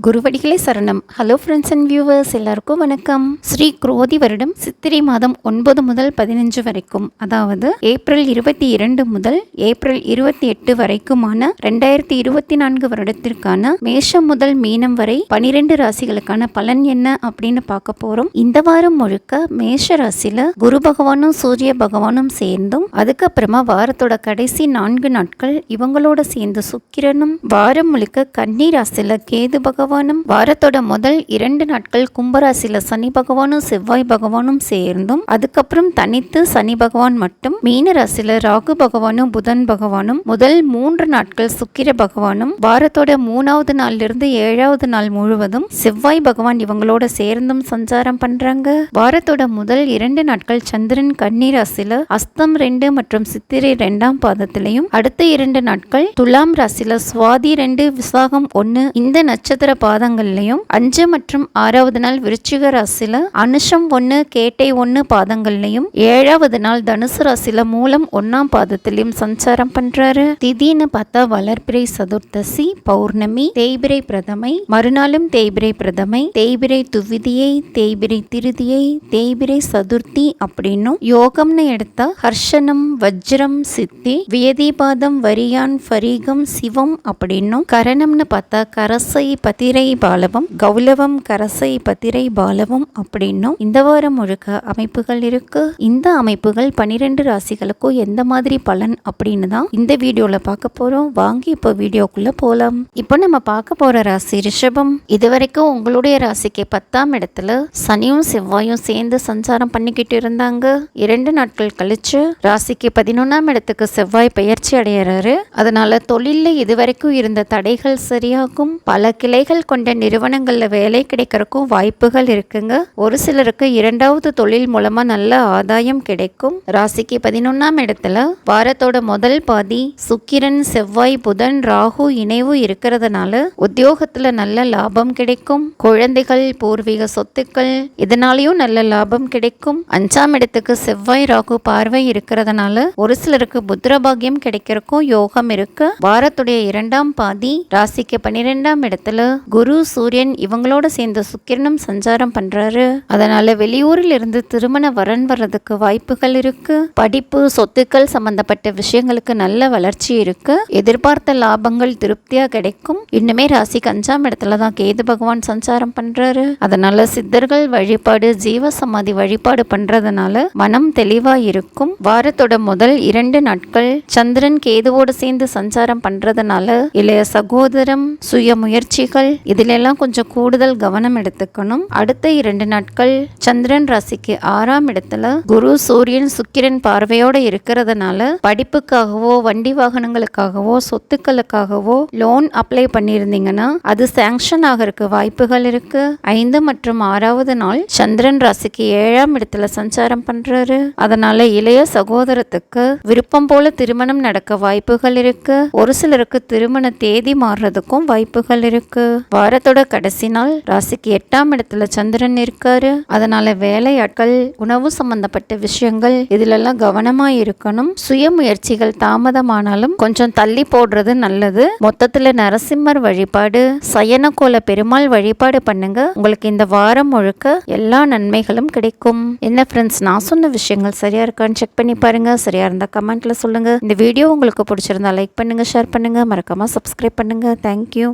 குருவடிகளே சரணம். Hello friends and viewers, எல்லாருக்கும் வணக்கம். ஸ்ரீ குரோதி வருடம் சித்திரை மாதம் 9 முதல் 15 வரைக்கும், அதாவது ஏப்ரல் 22 முதல் ஏப்ரல் 28 வரைக்குமான 2024 வருடத்திற்கான மேஷம் முதல் மீனம் வரை 12 ராசிகளுக்கான பலன் என்ன அப்படின்னு பார்க்க போறோம். இந்த வாரம் முழுக்க மேஷ ராசியில குரு பகவானும் சூரிய பகவானும் சேர்ந்தும், அதுக்கப்புறமா வாரத்தோட கடைசி 4 நாட்கள் இவங்களோட சேர்ந்து சுக்கிரனும், வாரம் முழுக்க கன்னி ராசியில கேது பகவானும், வாரத்தோட முதல் 2 நாட்கள் கும்பராசியில சனி பகவானும் செவ்வாய் பகவானும் சேர்ந்தும், அதுக்கப்புறம் தனித்து சனி பகவான் மட்டும் மீன ராசியில ராகு பகவானும் புதன் பகவானும், முதல் 3 நாட்கள் சுக்கிர பகவானும், வாரத்தோட 3வது நாள்ல இருந்து 7வது நாள் முழுவதும் செவ்வாய் பகவான் இவங்களோட சேர்ந்தும் சஞ்சாரம் பண்றாங்க. வாரத்தோட முதல் 2 நாட்கள் சந்திரன் கன்னி ராசியில அஸ்தம் 2 மற்றும் சித்திரை 2ஆம் பாதத்திலையும், அடுத்த 2 நாட்கள் துலாம் ராசியில சுவாதி 2 விசாகம் 1 இந்த நட்சத்திர பாதங்கள்லையும், 5 மற்றும் 6வது நாள் விருச்சிக ராசியில அனுஷம் 1 கேட்டை 1 பாதங்கள்லையும், 7வது நாள் தனுசு ராசியில மூலம் 1ஆம் பாதத்திலையும் சஞ்சாரம் பண்றாரு. திடீர்னு பார்த்தா வளர்பிறை சதுர்த்தசி, பௌர்ணமி, தேய்பிரை பிரதமை, மறுநாளும் தேய்பிரை பிரதமை, தேய்பிரை துவிதியை, தேய்பிரை திருதியை, தேய்பிரை சதுர்த்தி அப்படின்னும், யோகம்னு எடுத்தா ஹர்ஷனம், வஜ்ரம், சித்தி, வியதிபாதம், வரியான், ஃபரீகம், சிவம் அப்படின்னும், கரணம்னு பார்த்தா கரசை, பதிரை பாலவம், கௌலவம், கரசை, பதிரை பாலவம் அப்படின்னும் இந்த வாரம் முழுக்க அமைப்புகள் இருக்கு. இந்த அமைப்புகள் 12 ராசிகளுக்கும் எந்த மாதிரி பலன் அப்படின்னு தான் இந்த வீடியோல பார்க்க போறோம். வாங்கி இப்போ வீடியோக்குள்ள போலாம். இப்போ நம்ம பார்க்க போற ராசி ரிஷபம். இதுவரைக்கும் உங்களுடைய ராசிக்கு 10ஆம் இடத்துல சனியும் செவ்வாயும் சேர்ந்து சஞ்சாரம் பண்ணிக்கிட்டு இருந்தாங்க. 2 நாட்கள் கழிச்சு ராசிக்கு 11ஆம் இடத்துக்கு செவ்வாய் பெயர்ச்சி அடையறாரு. அதனால தொழில இதுவரைக்கும் இருந்த தடைகள் சரியாகும். பல கிளைகள் கொண்ட நிறுவனங்கள்ல வேலை கிடைக்கிறதுக்கும் வாய்ப்புகள் இருக்குங்க. ஒரு சிலருக்கு 2வது தொழில் மூலமா நல்ல ஆதாயம் கிடைக்கும். ராசிக்கு 11ஆம் இடத்துல வாரத்தோட முதல் பாதி சுக்கிரன், செவ்வாய், புதன், ராகு இணைவு இருக்கிறதுனால உத்தியோகத்துல நல்ல லாபம் கிடைக்கும். குழந்தைகள், பூர்வீக சொத்துக்கள் இதனாலயும் நல்ல லாபம் கிடைக்கும். 5ஆம் இடத்துக்கு செவ்வாய் ராகு பார்வை இருக்கிறதுனால ஒரு சிலருக்கு புத்திரபாகியம் கிடைக்கிறதுக்கும் யோகம் இருக்கு. வாரத்துடைய 2ஆம் பாதி ராசிக்கு 12ஆம் இடத்துல குரு, சூரியன் இவங்களோட சேர்ந்து சுக்கிரனும் சஞ்சாரம் பண்றாரு. அதனால வெளியூரில் இருந்து திருமண வரன் வர்றதுக்கு வாய்ப்புகள் இருக்கு. படிப்பு, சொத்துக்கள் சம்பந்தப்பட்ட விஷயங்களுக்கு நல்ல வளர்ச்சி இருக்கு. எதிர்பார்த்த லாபங்கள் திருப்தியா கிடைக்கும். இன்னுமே ராசிக்கு 5ஆம் இடத்துல தான் கேது பகவான் சஞ்சாரம் பண்றாரு. அதனால சித்தர்கள் வழிபாடு, ஜீவ சமாதி வழிபாடு பண்றதுனால மனம் தெளிவா இருக்கும். வாரத்தோட முதல் 2 நாட்கள் சந்திரன் கேதுவோடு சேர்ந்து சஞ்சாரம் பண்றதுனால இளைய சகோதரம், சுய முயற்சிகள் இதுல எல்லாம் கொஞ்சம் கூடுதல் கவனம் எடுத்துக்கணும். அடுத்த 2 நாட்கள் சந்திரன் ராசிக்கு 6ஆம் இடத்துல குரு, சூரியன், சுக்கிரன் பார்வையோட இருக்கிறதுனால படிப்புக்காகவோ, வண்டி வாகனங்களுக்காகவோ, சொத்துக்களுக்காகவோ லோன் அப்ளை பண்ணியிருந்தீங்கன்னா அது சாங்ஷன் ஆகிறதுக்கு வாய்ப்புகள் இருக்கு. 5 மற்றும் 6வது நாள் சந்திரன் ராசிக்கு 7ஆம் இடத்துல சஞ்சாரம் பண்றாரு. அதனால இளைய சகோதரத்துக்கு விருப்பம் போல திருமணம் நடக்க வாய்ப்புகள் இருக்கு. ஒரு சிலருக்கு திருமண தேதி மாறுறதுக்கும் வாய்ப்புகள் இருக்கு. வாரத்தோட கடைசி நாள் ராசிக்கு 8ஆம் இடத்துல சந்திரன் இருக்காரு. அதனால வேலையாட்கள், உணவு சம்பந்தப்பட்ட விஷயங்கள் இதுலெல்லாம் கவனமா இருக்கணும். சுய முயற்சிகள் தாமதமானாலும் கொஞ்சம் தள்ளி போடுறது நல்லது. மொத்தத்துல நரசிம்மர் வழிபாடு, சயனகோல பெருமாள் வழிபாடு பண்ணுங்க. உங்களுக்கு இந்த வாரம் முழுக்க எல்லா நன்மைகளும் கிடைக்கும். என்ன ஃப்ரெண்ட்ஸ், நான் சொன்ன விஷயங்கள் சரியா இருக்கான்னு செக் பண்ணி பாருங்க. சரியா இருந்தா கமெண்ட்ல சொல்லுங்க. இந்த வீடியோ உங்களுக்கு பிடிச்சிருந்தா லைக் பண்ணுங்க, ஷேர் பண்ணுங்க, மறக்காம சப்ஸ்கிரைப் பண்ணுங்க. தேங்க்யூ.